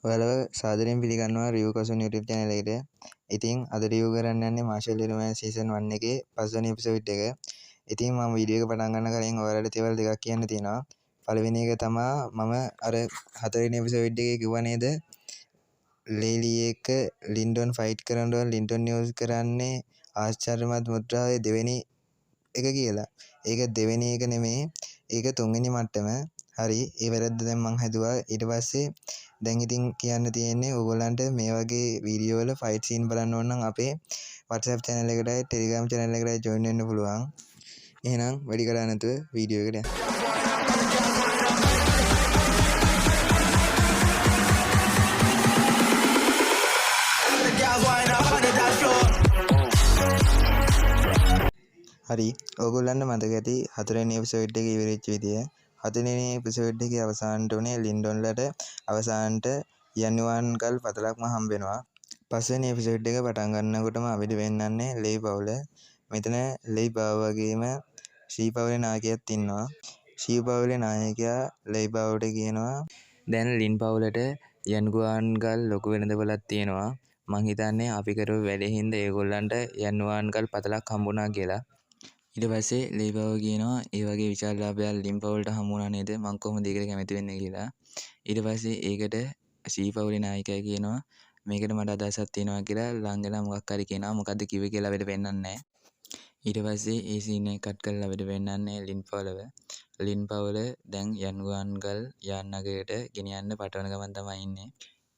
ඔයාලව සාදරයෙන් පිළිගන්නවා රිව් Kasun YouTube channel එකට. ඉතින් අද රිව් කරන්න යන්නේ මාෂල් ලිරුමන් season 1 එකේ 5 වෙනි episode එක. ඉතින් මම වීඩියෝ එක පටන් ගන්න කලින් ඔයාලට දේවල් දෙකක් කියන්න තියෙනවා. පළවෙනි එක තමයි මම අර 4 වෙනි episode එකේ කිව්වා නේද? ලේලි එක ලින්ඩොන් ෆයිට් කරනකොට ලින්ඩොන් යූස් කරන්නේ ආශ්චර්යමත් මුද්‍රාවේ දෙවෙනි එක කියලා. ඒක දෙවෙනි එක නෙමෙයි. ඒක තුන්වෙනි මට්ටම. හරි ඒ වැරද්ද දැන් මං හැදුවා. ඊට පස්සේ දැන් ඉතින් කියන්න තියෙන්නේ ඕගොල්ලන්ට මේ වගේ වීඩියෝ වල ෆයිට් සීන් බලන්න ඕන නම් අපේ WhatsApp channel එකටයි Telegram channel එකටයි join වෙන්න පුළුවන්. එහෙනම් වැඩි කරන්නේ නැතුව වීඩියෝ එකට යන්න. හරි ඕගොල්ලන්ට මතක ඇති 4 වෙනි එපිසෝඩ් එක ඉවරෙච්ච විදිය. 4 වෙනි එපිසෝඩ් එකේ අවසානට උනේ ලින්ඩොන්ලට අවසානට යනුවන් ගල් පතලක්ම හම්බ වෙනවා. 5 වෙනි එපිසෝඩ් එක පටන් ගන්නකොටම අපිට වෙන්නන්නේ ලෙයි පවුල. මෙතන ලෙයි බාව වගේම ශ්‍රී පවුලේ නායකයෙක් ඉන්නවා. ශ්‍රී පවුලේ නායකයා ලෙයි බාවට කියනවා දැන් ලින් පවුලට යන්ගුවන් ගල් ලොකු වෙළඳපොළක් තියෙනවා. මං හිතන්නේ අපි කරපු වැඩේ හින්දා ඒගොල්ලන්ට යන්ගුවන් ගල් පතලක් හම්බුණා කියලා. ඊට පස්සේ ලෙයි බාව කියනවා ඒ වගේ විශාල ලාභයක් ලින් පවුලට හම්බුණා නේද? මං කොහොමද ඒකට කැමති වෙන්නේ කියලා. ඊට පස්සේ ඒකට ශ්‍රී පවුලේ නායකයා කියනවා මේකට මට අදහසක් තියෙනවා කියලා ළඟලා මොකක් හරි කියනවා. මොකද්ද කිව්වේ කියලා අපිට පෙන්නන්නේ නැහැ. ඊට පස්සේ ඒ සීන් එක කට් කරලා අපිට පෙන්නන්නේ ලින් පවුලව. ලින් පවුල දැන් යන්ගුවන් ගල් යාන් නගරයට ගෙනියන්න පටවන ගමන් තමයි ඉන්නේ.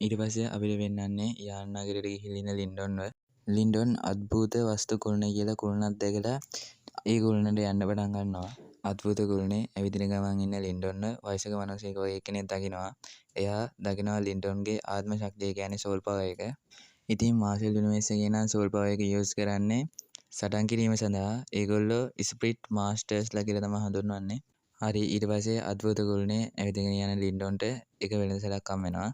ඊට පස්සේ අපිට පෙන්නන්නේ යාන් නගරයට ගිහිල්ලා ඉන්න ලින්ඩොන්ව. ලින්ඩොන් අద్භූත වස්තු කුළුණ කියලා කුළුණක් දැකලා ඒ කුළුණට යන්න පටන් ගන්නවා. අద్භූත කුළුණේ ඇවිදින ගමන් ඉන්න ලින්ඩොන්ව වයසක මිනිහෙක් වගේ කෙනෙක් දකිනවා. එයා දකිනවා ලින්ඩොන්ගේ ආත්ම ශක්තිය කියන්නේ සෝල් පවර් එක. ඉතින් මාෂල් යුනිවර්ස් එකේ නම් සෝල් පවර් එක යූස් කරන්නේ සටන් කිරීම සඳහා. ඒගොල්ලෝ ස්ප්‍රිට් මාස්ටර්ස්ලා කියලා තමයි හඳුන්වන්නේ. හරි ඊට පස්සේ අද්භූත කුළුණේ ඇවිදගෙන යන ලින්ඩොන්ට එක වෙළඳසැලක් හම් වෙනවා.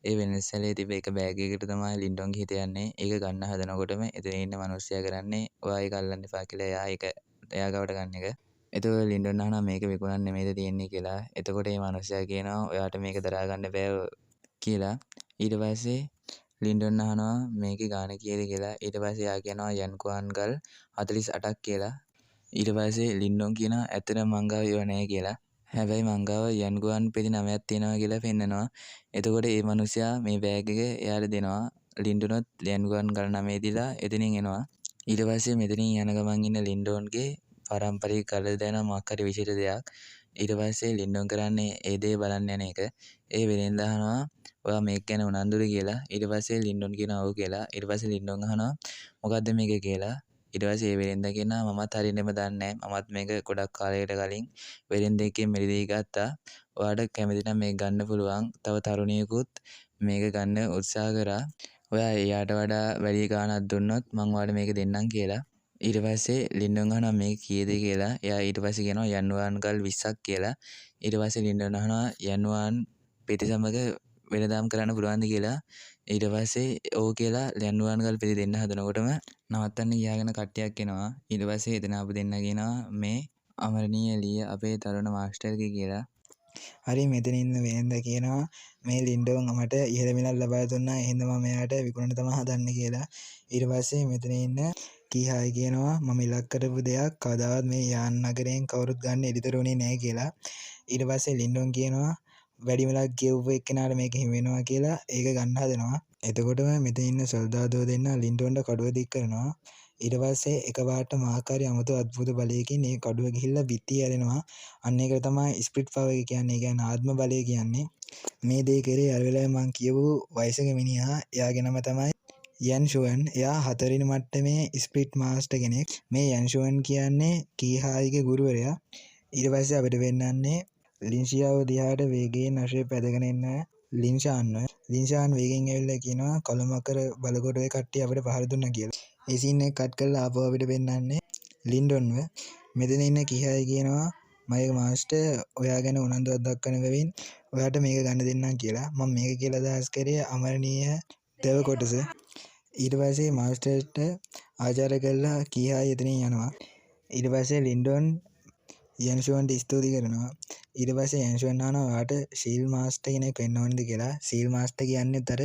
ඒ වෙළඳසැලේ තිබ්බ එක බෑග් එකකට තමයි ලින්ඩොන්ගේ හිත යන්නේ. ඒක ගන්න හදනකොටම එතන ඉන්න මිනිස්සයා කරන්නේ ඔයා ඒක අල්ලන්න එපා කියලා එයා ගාවට ගන්න එක. එතකොට ලින්ඩොන් අහනවා මේක විකුණන්න නෙමෙයිද තියෙන්නේ කියලා. එතකොට මේ මිනිස්සයා කියනවා ඔයාට මේක දරා ගන්න බෑ කියලා. ඊට පස්සේ ලින්ඩොන් අහනවා මේකේ ගාණ කීයද කියලා. ඊට පස්සේ එයා කියනවා යන්කුවන් ගල් 48ක් කියලා. ඊට පස්සේ ලින්ඩොන් කියනවා ඇත්තටම මං ගාව ඒව නැහැ කියලා. හැබැයි මං ගාව යන්කුවන් පෙති 9ක් තියෙනවා කියලා පෙන්නනවා. එතකොට මේ මිනිස්සයා මේ බෑග් එක එයාට දෙනවා. ලින්ඩොනොත් යන්කුවන් ගල් 9 දීලා එතනින් එනවා. ඊට පස්සේ මෙතනින් යන ගමන් ඉන්න ලින්ඩොන්ගේ පාරම්පරික කඩ දැන මොකක් හරි විශේෂ දෙයක්. ඊට පස්සේ ලින්ඩොන් කරන්නේ ඒ දේ බලන්න යන එක. ඒ වෙලෙන්ද අහනවා ඔයා මේක ගැන උනන්දුද කියලා. ඊට පස්සේ ලින්ඩොන් කියනවා ඔව් කියලා. ඊට පස්සේ ලින්ඩොන් අහනවා මොකද්ද මේක කියලා. ඊට පස්සේ ඒ වෙලෙන්ද කියනවා මමත් හරියටම දන්නේ නැහැ. මමත් මේක ගොඩක් කාලයකට කලින් වෙලෙන්දෙක්ගෙන් මෙලිදී ගත්තා. ඔයාට කැමති නම් මේක ගන්න පුළුවන්. තව තරුණියෙකුත් මේක ගන්න උත්සාහ කරා. ඔයා එයාට වඩා වැඩි ගාණක් දුන්නොත් මම ඔයාලට මේක දෙන්නම් කියලා. ඊට පස්සේ ලින්ඩොන් අහනවා මේක කීයද කියලා. එයා ඊට පස්සේ කියනවා යන්වාන් ගල් 20ක් කියලා. ඊට පස්සේ ලින්ඩොන් අහනවා යන්වාන් පෙති සමග වෙළඳාම් කරන්න පුළුවන්ද කියලා. ඊට පස්සේ ඕක කියලා යන්වාන් ගල් පෙති දෙන්න හදනකොටම නවත්තන්න ගියාගෙන කට්ටියක් එනවා. ඊට පස්සේ එතන අපු දෙන්න කියනවා මේ අමරණීය ලිය අපේ තරුණ මාස්ටර්ගේ කියලා. හරි මෙතන ඉන්න වෙන්ද කියනවා මේ ලින්ඩොන් මට ඉහළ මිලක් ලබා දුන්නා. එහෙනම් මම එයාට විකුණන්න තමයි හදන්නේ කියලා. ඊට පස්සේ මෙතන ඉන්න කීහායි කියනවා මම ඉලක්ක කරපු දෙයක් කවදාවත් මේ යාන් නගරයෙන් කවුරුත් ගන්න එළිතරුනේ නැහැ කියලා. ඊට පස්සේ ලින්ඩොන් කියනවා වැඩි මිලක් ගෙව්ව එක්කෙනාට මේක හිමි වෙනවා කියලා ඒක ගන්න හදනවා. එතකොටම මෙතන ඉන්න සොල්දාදුවෝ දෙන්න ලින්ඩොන්ට කඩුව දික් කරනවා. ඊට පස්සේ එකපාරට මාකාරි අමුතු අద్భుත බලයකින් මේ කඩුව ගිහිල්ලා බිත්තිය ඇරෙනවා. අන්න ඒක තමයි ස්ප්‍රිට් පවර් එක කියන්නේ. ඒ කියන්නේ ආත්ම බලය කියන්නේ. මේ දේ කරේ අර වෙලාවේ මං කියපු වයසක මිනිහා. එයාගේ නම තමයි යන් ෂුවන්. එයා 4 වෙනි මට්ටමේ ස්ප්‍රිට් මාස්ටර් කෙනෙක්. මේ යන් ෂුවන් කියන්නේ කීහායිගේ ගුරුවරයා. ඊට පස්සේ අපිට වෙන්නන්නේ ලින්ෂියාව දිහාට වේගයෙන් අශේ පැදගෙන එන්න ලින්ෂාන්ව. ලින්ෂාන් වේගෙන් ඇවිල්ලා කියනවා කලමකර බලකොටුවේ කට්ටිය අපිට පහර දුන්නා කියලා. ඒ සීන් එක කට් කරලා ආපහු අපිට පෙන්නන්නේ ලින්ඩොන්ව. මෙතන ඉන්න කිහායි කියනවා මගේ මාස්ටර් ඔයා ගැන උනන්දුවක් දක්වන බැවින් ඔයාට මේක ගන්න දෙන්නම් කියලා. මම මේක කියලා අදහස් කරේ අමරණීය දෙව කොටස. ඊට පස්සේ මාස්ටර්ට ආචාර කළා කීහායි එතනින් යනවා. ඊට පස්සේ ලින්ඩොන් යන්ෂුවන්ට ස්තුති කරනවා. ඊට පස්සේ යන්ෂුවන් අහනවා ඔයාට ශීල් මාස්ටර් කෙනෙක් වෙන්න ඕනද කියලා. ශීල් මාස්ටර් කියන්නේත් අර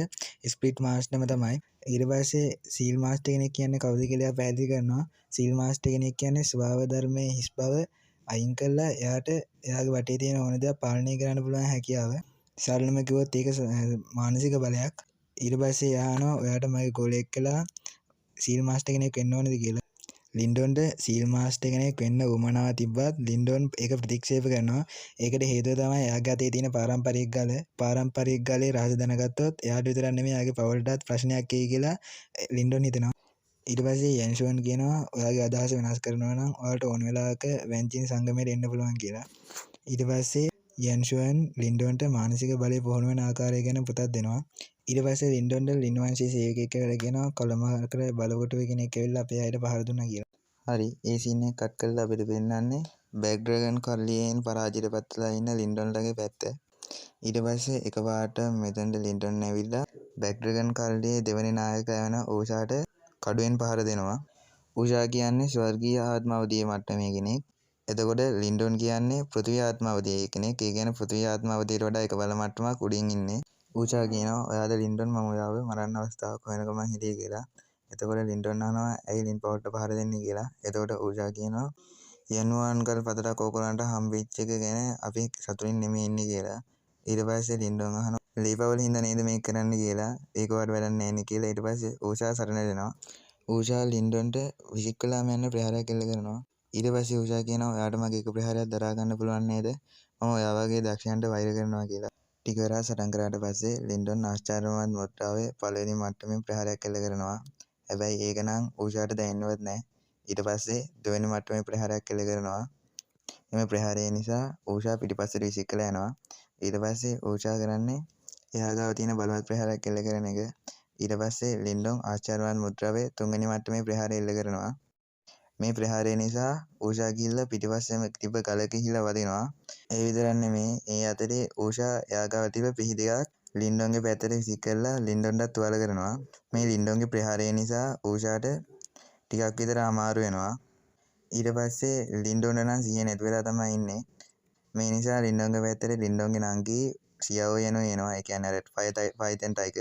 ස්ප්ලිට් මාස්ටර්ම තමයි. ඊට පස්සේ ශීල් මාස්ටර් කෙනෙක් කියන්නේ කවුද කියලා පැහැදිලි කරනවා. ශීල් මාස්ටර් කෙනෙක් කියන්නේ ස්වභාව ධර්මයේ හිස් බව අයින් කරලා එයාට එයාගේ වටේ තියෙන ඕන දේවල් පාලනය කරන්න පුළුවන් හැකියාව. සරලම කිව්වොත් ඒක මානසික බලයක්. ඊට පස්සේ එයා අහනවා ඔයාට මගේ ගෝලයෙක් කියලා සීල් මාස්ටර් කෙනෙක් වෙන්න ඕනද කියලා. ලින්ඩොන්ට සීල් මාස්ටර් කෙනෙක් වෙන්න උවමනාවක් තිබ්බත් ලින්ඩොන් ඒක ප්‍රතික්ෂේප කරනවා. ඒකට හේතුව තමයි එයාගේ අතේ තියෙන පාරම්පරික ගල. පාරම්පරික ගලේ රහස දැනගත්තොත් එයාට විතරක් නෙමෙයි එයාගේ පවුලටත් ප්‍රශ්නයක් එයි කියලා ලින්ඩොන් හිතනවා. ඊට පස්සේ යන්ෂුවන් කියනවා ඔයාගේ අදහස වෙනස් කරනවා නම් ඔයාලට ඕන වෙලාවක වැන්චින් සංගමයට එන්න පුළුවන් කියලා. ඊට පස්සේ යන්ෂුවන් ලින්ඩොන්ට මානසික බලය පුහුණු වෙන ආකාරය ගැන පොතක් දෙනවා. ඊට පස්සේ ලින්ඩොන්ට ලින් වංශයේ සේවකයෙක් කියලා කියනවා කොළඹ බලකොටුවේ කෙනෙක් ඇවිල්ලා අපේ අයට පහර දුන්නා කියලා. හරි ඒ සීන් එක කට් කරලා අපිට පෙන්නන්නේ බෑග් ඩ්‍රැගන් කර්ලියෙන් පරාජයට පත්ලා ඉන්න ලින්ඩොන්ලගේ පැත්ත. ඊට පස්සේ එකපාරට මෙතනට ලින්ඩොන් ඇවිල්ලා බෑග් ඩ්‍රැගන් කර්ලියේ දෙවෙනි නායකයා වෙන ඕෂාට කඩුවෙන් පහර දෙනවා. ඕෂා කියන්නේ ස්වර්ගීය ආත්ම අවදියේ මට්ටමේ කෙනෙක්. එතකොට ලින්ඩොන් කියන්නේ පෘථිවි ආත්ම අවදියේ කෙනෙක්. ඒ කියන්නේ පෘථිවි ආත්ම අවදියට වඩා එක බල මට්ටමක් උඩින් ඉන්නේ. ඕෂා කියනවා ඔයාද ලින්ඩොන් මම ඔයාව මරන්න අවස්ථාවක් හොයන ගමන් හිටියේ කියලා. එතකොට ලින්ඩොන් අහනවා ඇයි ලින් පවුලට පහර දෙන්නේ කියලා. එතකොට ඕෂා කියනවා යනුවන්ගල් පතට කෝකලන්ට හම්බෙච්ච එක ගැන අපි සතුටින් නෙමෙයි ඉන්නේ කියලා. ඊට පස්සේ ලින්ඩොන් අහනවා ලී පවුල හින්දා නේද මේක කරන්න කියලා. ඒක වට වැඩක් නැහැ නේ කියලා. ඊට පස්සේ ඕෂා සරණ දෙනවා. ඕෂා ලින්ඩොන්ට විසික් කළාම යන ප්‍රහාරයක් එල්ල කරනවා. ඊට පස්සේ ඕෂා කියනවා ඔයාට මගේ එක ප්‍රහාරයක් දරා ගන්න පුළුවන් නේද? මම ඔයා වගේ දක්ෂයන්ට වෛර කරනවා කියලා. ටික වෙලා සටන් කරාට පස්සේ ලින්ඩොන් ආශ්චර්යමත් මුද්‍රාවේ පළවෙනි මට්ටමින් ප්‍රහාරයක් එල්ල කරනවා. හැබැයි ඒක නම් ඕෂාට දැනෙන්නවත් නැහැ. ඊට පස්සේ දෙවෙනි මට්ටමේ ප්‍රහාරයක් එල්ල කරනවා. එම ප්‍රහාරය නිසා ඕෂා පිටිපස්සට විසික් කළා යනවා. ඊට පස්සේ ඕෂා කරන්නේ එයා ගාව තියෙන බලවත් ප්‍රහාරයක් එල්ල කරන එක. ඊට පස්සේ ලින්ඩොන් ආශ්චර්යමත් මුද්‍රාවේ තුන්වෙනි මට්ටමේ ප්‍රහාරය එල්ල කරනවා. මේ ප්‍රහාරය නිසා ඕෂා ගිහිල්ලා පිටිපස්සෙම තිබ්බ ගලක ගිහිල්ලා වදිනවා. ඒ විතරක් නෙමෙයි ඒ අතරේ ඕෂා එයා ගාව තිබ්බ පිහි දෙකක් ලින්ඩොන්ගේ පැත්තට විසික් කරලා ලින්ඩොන්ටත් තුවාල කරනවා. මේ ලින්ඩොන්ගේ ප්‍රහාරය නිසා ඕෂාට ටිකක් විතර අමාරු වෙනවා. ඊට පස්සේ ලින්ඩොන්ට නම් සිහිය නැති වෙලා තමයි ඉන්නේ. මේ නිසා ලින්ඩොන්ගේ පැත්තට ලින්ඩොන්ගේ නංගි සියාවෝ යනවා එනවා. ඒ කියන්නේ අර ෆයිතන් ටයික.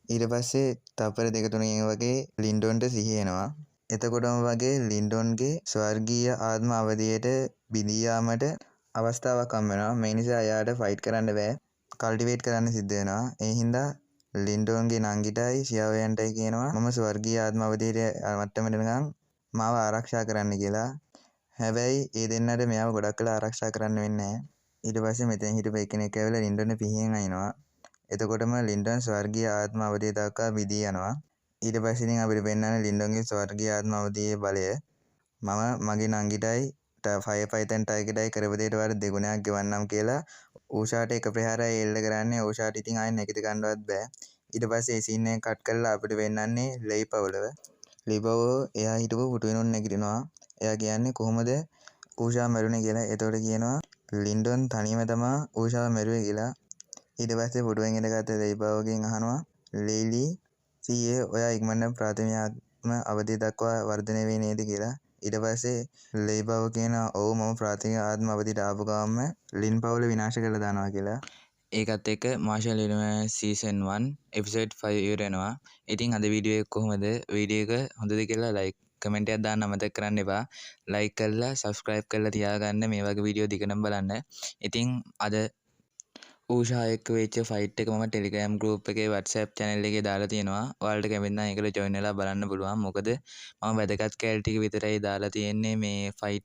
ඊට පස්සේ තප්පර දෙක තුනකින් වගේ ලින්ඩොන්ට සිහිය එනවා. එතකොටම වගේ ලින්ඩොන්ගේ ස්වර්ගීය ආත්ම අවදියට බිඳී යාමට අවස්ථාවක් හම්බ වෙනවා. මේ නිසා එයාට ෆයිට් කරන්න බෑ. කල්ටිවේට් කරන්න සිද්ධ වෙනවා. ඒ හින්දා ලින්ඩොන්ගේ නංගිටයි සියාවයන්ටයි කියනවා මම ස්වර්ගීය ආත්ම අවදියට මට්ටමට එනකන් මාව ආරක්ෂා කරන්න කියලා. හැබැයි ඒ දෙන්නට මෙයාව ගොඩක් කළා ආරක්ෂා කරන්න වෙන්නේ නැහැ. ඊට පස්සේ මෙතන හිටපු එක්කෙනෙක් ඇවිල්ලා ලින්ඩොන්ට පිහියෙන් අයිනවා. එතකොටම ලින්ඩොන් ස්වර්ගීය ආත්ම අවදිය දක්වා බිඳී යනවා. ඊට පස්සේ ඉතින් අපිට පෙන්නන්නේ ලින්ඩොන්ගේ ස්වර්ගීය ආත්ම අවදියේ බලය. මම මගේ නංගිටයි ෆයර් ටයිකටයි කරපු දෙයට වඩා දෙගුණයක් ගෙවන්නම් කියලා ඕෂාට එක ප්‍රහාරයක් එල්ල කරන්නේ. ඕෂාට ඉතින් ආයෙ නැගිට ගන්නවත් බෑ. ඊට පස්සේ ඒ සීන් එක කට් කරලා අපිට පෙන්නන්නේ ලෙයි පවුලව. ලෙයි පවුල එයා හිටපු පුටුවෙනුත් නැගිටිනවා. එයා කියන්නේ කොහොමද ඕෂා මැරුණේ කියලා. එතකොට කියනවා ලින්ඩොන් තනියම තමයි ඕෂාව මැරුවේ කියලා. ඊට පස්සේ පුටුවෙන් ඉඳගත්ත ලෙයි පවුලගෙන් අහනවා ලෙයිලි සීයේ ඔයා ඉක්මනට ප්‍රාථමික ආත්ම අවදිය දක්වා වර්ධනය වෙයි නේද කියලා. ඊට පස්සේ ලෙයි පවුල කියනවා ඔව් මම ප්‍රාථමික ආත්ම අවදියට ආපු ගමන්ම ලින් පවුල විනාශ කරලා දානවා කියලා. ඒකත් එක්ක මාෂල් යුනිවර්ස් සීසන් 1 එපිසෝඩ් 5 ඉවර වෙනවා. ඉතින් අද වීඩියෝ එක කොහොමද? වීඩියෝ එක හොඳද කියලා ලයික් කමෙන්ට් එකක් දාන්න අමතක කරන්න එපා. ලයික් කරලා සබ්ස්ක්‍රයිබ් කරලා තියාගන්න මේ වගේ වීඩියෝ දිගටම බලන්න. ඉතින් අද ඕෂා එක්ක වෙච්ච ෆයිට් එක මම ටෙලිග්‍රෑම් ගෲප් එකේ WhatsApp channel එකේ දාලා තියෙනවා. ඔයාලට කැමති නම් ඒකට join වෙලා බලන්න පුළුවන්. මොකද මම වැදගත් කැලේ ටික විතරයි දාලා තියෙන්නේ මේ ෆයිට්